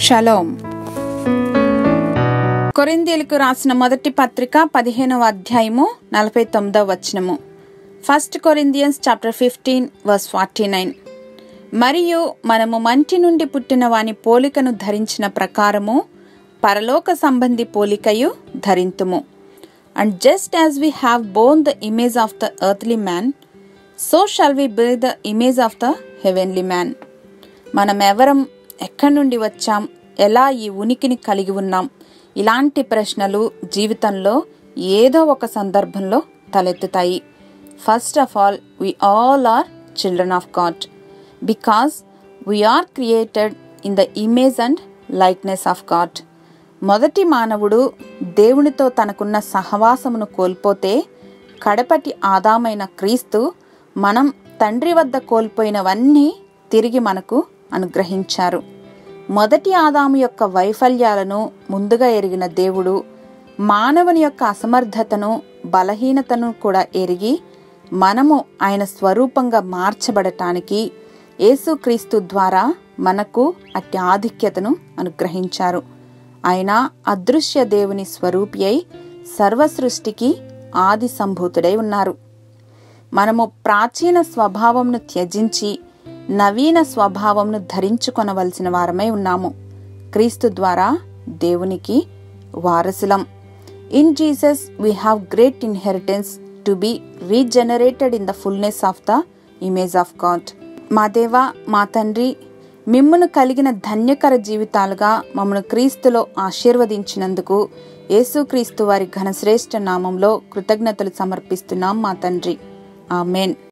Shalom. కొరింథీయులకు రాసిన మొదటి పత్రిక 15వ అధ్యాయము 49వ వచనము. 1 Corinthians chapter 15 verse 49. మరియు మనము మంటి నుండి పుట్టిన వాని పోలికను ధరించిన ప్రకారము పరలోక సంబంధి పోలికయు ధరింతుము. And just as we have borne the image of the earthly man, so shall we bear the image of the heavenly man. మనమెవరం, ఎక్కడి నుండి వచ్చాం, ఎలా ఈ ఉనికిని కలిగి ఉన్నాం, ఇలాంటి ప్రశ్నలు జీవితంలో ఏదో ఒక సందర్భంలో తలెత్తుతాయి. First of all, we all are children of God because we are created in the image and likeness of God. మొదటి మానవుడు దేవునితో తనకున్న సహవాసమును కోల్పోతే కడపటి ఆదామైన క్రీస్తు మనం తండ్రి వద్ద కోల్పోయినవన్నీ తిరిగి మనకు అనుగ్రహించారు. మొదటి ఆదాము యొక్క వైఫల్యాలను ముందుగా ఎరిగిన దేవుడు మానవుని యొక్క అసమర్థతను, బలహీనతను కూడా ఎరిగి మనము ఆయన స్వరూపంగా మార్చబడటానికి యేసుక్రీస్తు ద్వారా మనకు అట్టి ఆధిక్యతను అనుగ్రహించారు. ఆయన అదృశ్య దేవుని స్వరూపి అయి సర్వసృష్టికి ఆది సంభూతుడై ఉన్నారు. మనము ప్రాచీన స్వభావంను త్యజించి నవీన స్వభావంను ధరించుకొనవలసిన వారమై ఉన్నాము. క్రీస్తు ద్వారా దేవునికి వారసులం. In Jesus we have great inheritance to be regenerated in the fullness of the image of God. మా దేవా, మా తండ్రి, మిమ్మును కలిగిన ధన్యకర జీవితాలుగా మమ్మను క్రీస్తులో ఆశీర్వదించినందుకు యేసుక్రీస్తు వారి ఘనశ్రేష్ఠ నామంలో కృతజ్ఞతలు సమర్పిస్తున్నాం మా తండ్రి. ఆమెన్.